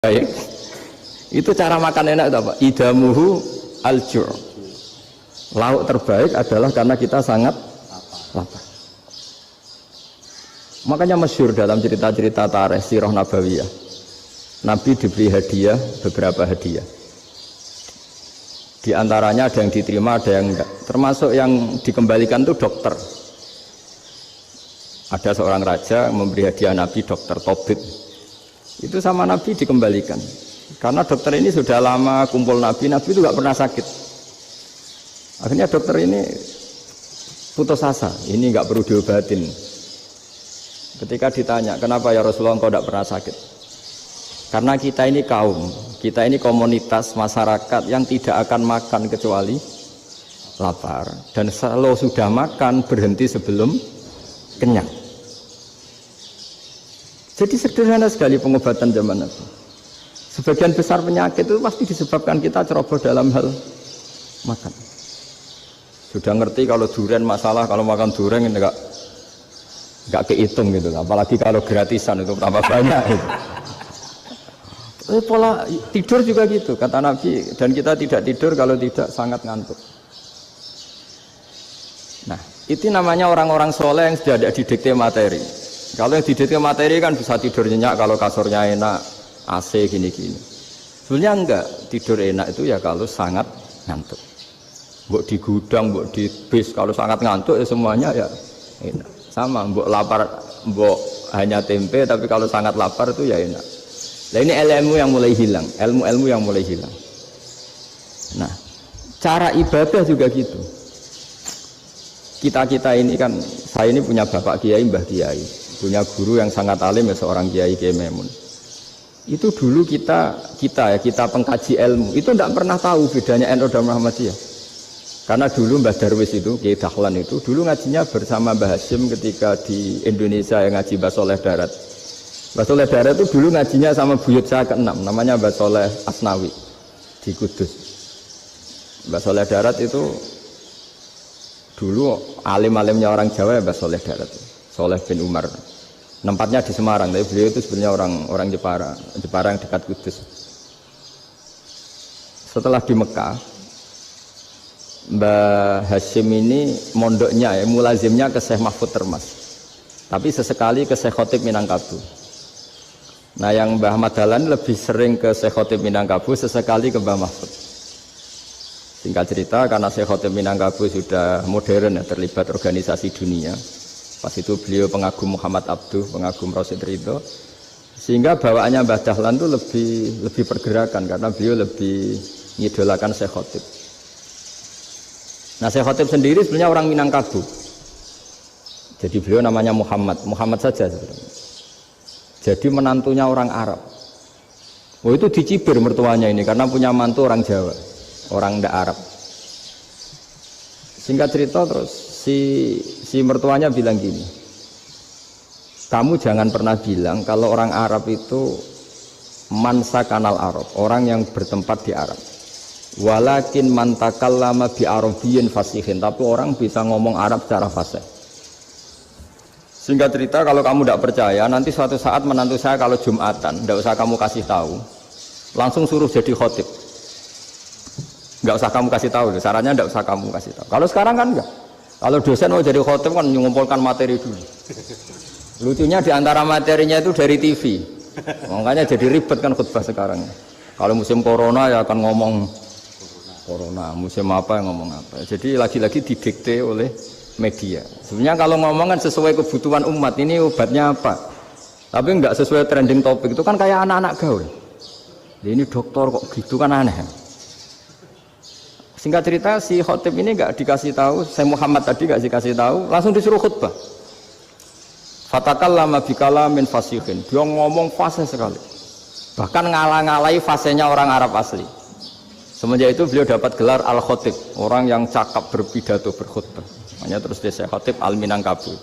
baik. Itu cara makan enak itu apa? Idamuhu al-ju'. Lauk terbaik adalah karena kita sangat lapar. Makanya masyhur dalam cerita-cerita tarikh sirah nabawiyah. Nabi diberi hadiah, beberapa hadiah. Di antaranya ada yang diterima, ada yang enggak. Termasuk yang dikembalikan itu dokter. Ada seorang raja memberi hadiah Nabi dokter Tobit. Itu sama Nabi dikembalikan. Karena dokter ini sudah lama kumpul Nabi itu nggak pernah sakit. Akhirnya dokter ini putus asa, ini nggak perlu diobatin. Ketika ditanya, kenapa ya Rasulullah engkau tidak pernah sakit? Karena kita ini kaum, kita ini komunitas masyarakat yang tidak akan makan kecuali lapar. Dan kalau sudah makan berhenti sebelum kenyang. Jadi sederhana sekali pengobatan zaman Nabi. Sebagian besar penyakit itu pasti disebabkan kita ceroboh dalam hal makan. Sudah ngerti kalau durian masalah, kalau makan durian enggak kehitung gitu. Apalagi kalau gratisan itu tambah banyak gitu. Pola tidur juga gitu kata Nabi, dan kita tidak tidur kalau tidak sangat ngantuk. Nah, itu namanya orang-orang soleh yang sudah ada didikte materi. Kalau yang didikte materi kan bisa tidur nyenyak kalau kasurnya enak, AC gini-gini. Sebenarnya enggak, tidur enak itu ya kalau sangat ngantuk. Mbok di gudang, mbok di bis, kalau sangat ngantuk ya semuanya ya enak. Sama, mbok lapar, mbok hanya tempe, tapi kalau sangat lapar itu ya enak. Nah ini ilmu yang mulai hilang, ilmu-ilmu yang mulai hilang. Nah, cara ibadah juga gitu. Kita ini kan, saya ini punya bapak kiai, mbah kiai, punya guru yang sangat alim ya seorang kiai Kiai Maimun. Itu dulu kita pengkaji ilmu, itu tidak pernah tahu bedanya NU dan Muhammadiyah. Karena dulu Mbah Darwis itu, Kiai Dahlan itu, dulu ngajinya bersama Mbah Hasyim ketika di Indonesia yang ngaji Mbah Soleh Darat. Mbah Soleh Darat itu dulu ngajinya sama buyut saya ke-6, namanya Mbah Soleh Asnawi di Kudus. Mbah Soleh Darat itu dulu alim-alimnya orang Jawa ya Mbah Soleh Darat, Soleh bin Umar. Tempatnya di Semarang, tapi beliau itu sebenarnya orang Jepara yang dekat Kudus. Setelah di Mekah, Mbah Hasyim ini mondoknya ya, mulazimnya ke Syekh Mahfud Termas. Tapi sesekali ke Syekh Khotib Minangkabau. Nah yang Mbah Ahmad Dahlan lebih sering ke Syekh Khotib Minangkabau, sesekali ke Mbah Mahfud. Singkat cerita, karena Syekh Khotib Minangkabau sudah modern ya, terlibat organisasi dunia. Pas itu beliau pengagum Muhammad Abduh, pengagum Rasid Ridho, sehingga bawaannya Mbah Dahlan itu lebih pergerakan karena beliau lebih mengidolakan Syekh Khotib. Nah Syekh Khotib sendiri sebenarnya orang Minangkabau. Jadi beliau namanya Muhammad saja sebenarnya. Jadi menantunya orang Arab. Oh itu dicibir mertuanya ini karena punya mantu orang Jawa, orang ndak Arab. Singkat cerita terus si mertuanya bilang gini, kamu jangan pernah bilang kalau orang Arab itu mansa kanal Arab, orang yang bertempat di Arab. Walakin mantakallama bi arabiyyin fasihin, tapi orang bisa ngomong Arab secara fasih. Singkat cerita, kalau kamu tidak percaya, nanti suatu saat menantu saya kalau Jumatan, tidak usah kamu kasih tahu, langsung suruh jadi khotib. Nggak usah kamu kasih tahu, sarannya tidak usah kamu kasih tahu. Kalau sekarang kan enggak. Kalau dosen mau jadi khotib kan mengumpulkan materi dulu. Lucunya di antara materinya itu dari TV, makanya jadi ribet kan khutbah sekarang. Kalau musim corona ya akan ngomong corona, musim apa yang ngomong apa. Jadi lagi-lagi didikte oleh media. Sebenarnya kalau ngomong kan sesuai kebutuhan umat, ini obatnya apa, tapi enggak sesuai trending topik, itu kan kayak anak-anak gaul. Ini dokter kok gitu kan aneh. Singkat cerita si khotib ini enggak dikasih tahu, saya Muhammad tadi enggak dikasih tahu, langsung disuruh khutbah. Fatakallama bikalamin fasihin, dia ngomong fasih sekali, bahkan ngalah-ngalahi fasihnya orang Arab asli. Semenjak itu beliau dapat gelar Al-Khotib, orang yang cakap berpidato berkhutbah. Makanya terus dia Khotib Al-Minangkabau.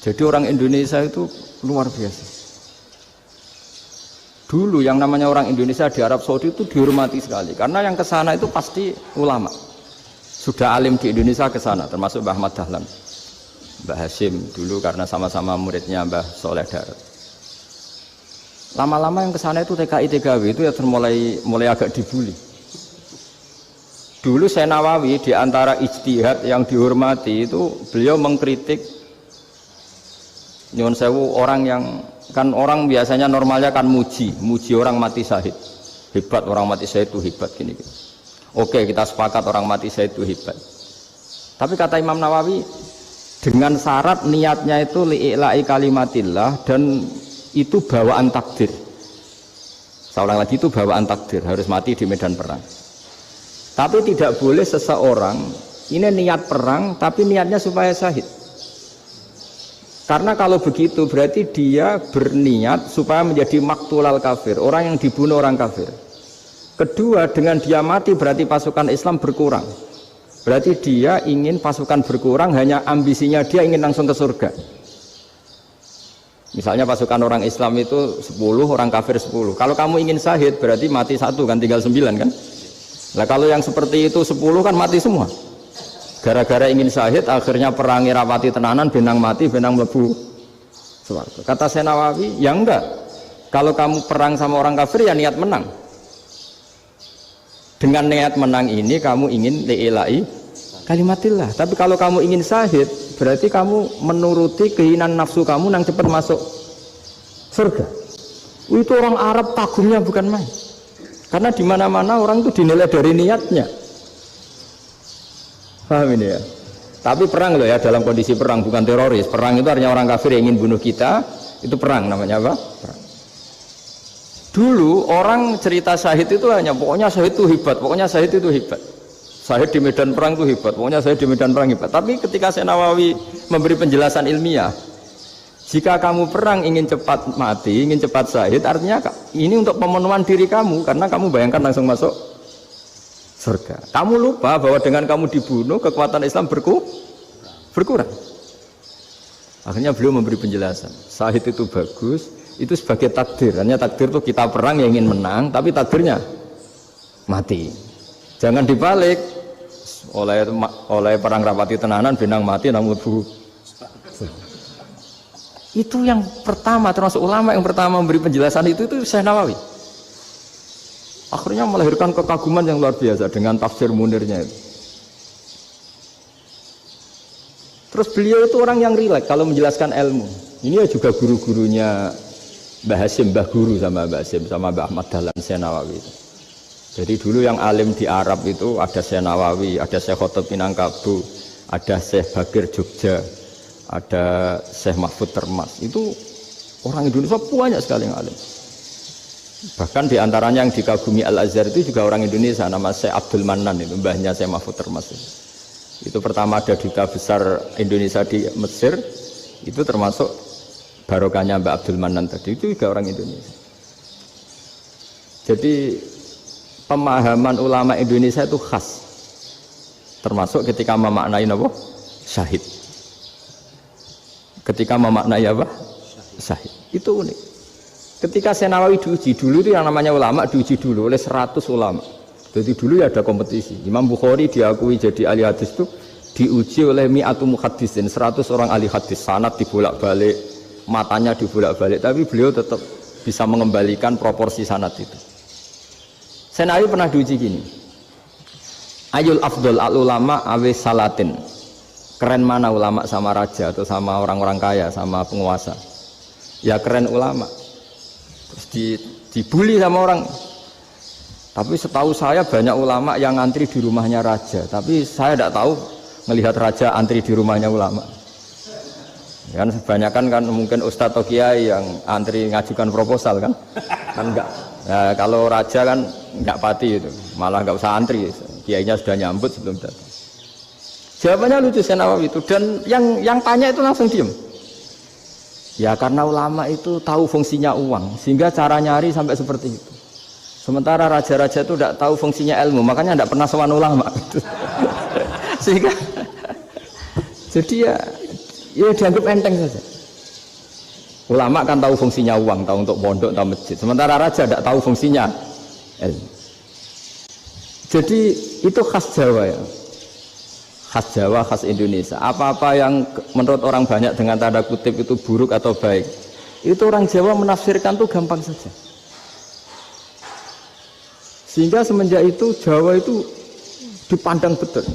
Jadi orang Indonesia itu luar biasa. Dulu yang namanya orang Indonesia di Arab Saudi itu dihormati sekali, karena yang kesana itu pasti ulama. Sudah alim di Indonesia kesana, termasuk Mbah Ahmad Dahlan, Mbah Hasyim dulu karena sama-sama muridnya Mbah Soleh Darat. Lama-lama yang kesana itu TKI TKW itu ya mulai agak dibully. Dulu Syekh Nawawi di antara ijtihad yang dihormati itu beliau mengkritik nyuwun sewu orang yang kan orang biasanya normalnya kan muji orang mati syahid. Hebat orang mati syahid itu hebat gini. Oke, kita sepakat orang mati syahid itu hebat. Tapi kata Imam Nawawi dengan syarat niatnya itu li'ila'i kalimatillah dan itu bawaan takdir. Saya ulang lagi, itu bawaan takdir, harus mati di medan perang. Tapi tidak boleh seseorang ini niat perang tapi niatnya supaya syahid. Karena kalau begitu berarti dia berniat supaya menjadi maktulal kafir, orang yang dibunuh orang kafir. Kedua, dengan dia mati berarti pasukan Islam berkurang. Berarti dia ingin pasukan berkurang, hanya ambisinya dia ingin langsung ke surga. Misalnya pasukan orang Islam itu 10, orang kafir 10. Kalau kamu ingin syahid berarti mati 1 kan, tinggal 9 kan. Nah kalau yang seperti itu 10 kan mati semua. Gara-gara ingin syahid akhirnya perangi rapati tenanan, benang mati, benang mlebu swarga. Kata Syekh Nawawi, ya enggak. Kalau kamu perang sama orang kafir ya niat menang. Dengan niat menang ini kamu ingin li'ila'i kalimatillah. Tapi kalau kamu ingin syahid berarti kamu menuruti keinginan nafsu kamu yang cepat masuk surga. Itu orang Arab kagumnya bukan main. Karena di mana-mana orang itu dinilai dari niatnya. Paham ini ya? Tapi perang loh ya, dalam kondisi perang, bukan teroris. Perang itu artinya orang kafir yang ingin bunuh kita, itu perang namanya apa? Perang. Dulu orang cerita syahid itu hanya pokoknya syahid itu hebat, pokoknya syahid itu hebat. Syahid di medan perang itu hebat, pokoknya syahid di medan perang hebat. Tapi ketika Syekh Nawawi memberi penjelasan ilmiah, jika kamu perang ingin cepat mati, ingin cepat syahid, artinya ini untuk pemenuhan diri kamu, karena kamu bayangkan langsung masuk surga. Kamu lupa bahwa dengan kamu dibunuh, kekuatan Islam berkurang. Akhirnya beliau memberi penjelasan, syahid itu bagus, itu sebagai takdir. Hanya takdir itu kita perang yang ingin menang, tapi takdirnya mati. Jangan dibalik, oleh perang rapati tenanan, benang mati, namun bu. Itu yang pertama, termasuk ulama yang pertama memberi penjelasan itu Syekh Nawawi. Akhirnya melahirkan kekaguman yang luar biasa dengan tafsir Munirnya itu. Terus beliau itu orang yang rileks kalau menjelaskan ilmu. Ini ya juga guru-gurunya Mbah Hasyim, Mbah Guru sama Mbah Hasyim sama Mbah Ahmad Dahlan Syekh Nawawi itu. Jadi dulu yang alim di Arab itu ada Syekh Nawawi, ada Syekh Khotib Minangkabau, ada Syekh Bakir Jogja, ada Syekh Mahfud Termas. Itu orang Indonesia banyak sekali yang alim. Bahkan diantaranya yang dikagumi Al-Azhar itu juga orang Indonesia, nama Syekh Abdul Manan itu, mbahnya Syekh Mahfud Termas. Itu pertama ada duta besar Indonesia di Mesir, itu termasuk barokahnya Mbak Abdul Manan tadi, itu juga orang Indonesia. Jadi pemahaman ulama Indonesia itu khas, termasuk ketika memaknai apa? Syahid. Ketika memaknai apa? Syahid. Itu unik. Ketika Syekh Nawawi diuji dulu itu yang namanya ulama diuji dulu oleh 100 ulama. Jadi dulu ya ada kompetisi. Imam Bukhari diakui jadi ahli hadis itu diuji oleh mi'atu muhaddisin, 100 orang ahli hadis, sanad dibolak-balik, matanya dibolak-balik, tapi beliau tetap bisa mengembalikan proporsi sanad itu. Syekh Nawawi pernah diuji gini. Ayul afdol al ulama awis salatin. Keren mana ulama sama raja atau sama orang-orang kaya, sama penguasa? Ya keren ulama. Terus dibully sama orang. Tapi setahu saya banyak ulama yang antri di rumahnya raja, tapi saya tidak tahu melihat raja antri di rumahnya ulama. Kan kebanyakan kan mungkin ustadz atau kiai yang antri ngajukan proposal kan enggak. Nah, kalau raja kan enggak pati itu, malah enggak usah antri, kiainya sudah nyambut sebelum datang. Jawabannya lucu Syekh Nawawi itu, dan yang tanya itu langsung diem. Ya karena ulama itu tahu fungsinya uang, sehingga cara nyari sampai seperti itu. Sementara raja-raja itu tidak tahu fungsinya ilmu, makanya tidak pernah sowan ulama. Sehingga jadi ya dianggap enteng saja. Ulama kan tahu fungsinya uang, tahu untuk pondok, tahu masjid. Sementara raja tidak tahu fungsinya ilmu. Jadi itu khas Jawa ya. Khas Jawa, khas Indonesia. Apa-apa yang menurut orang banyak dengan tanda kutip itu buruk atau baik, Itu orang Jawa menafsirkan tuh gampang saja. Sehingga semenjak itu Jawa itu dipandang betul.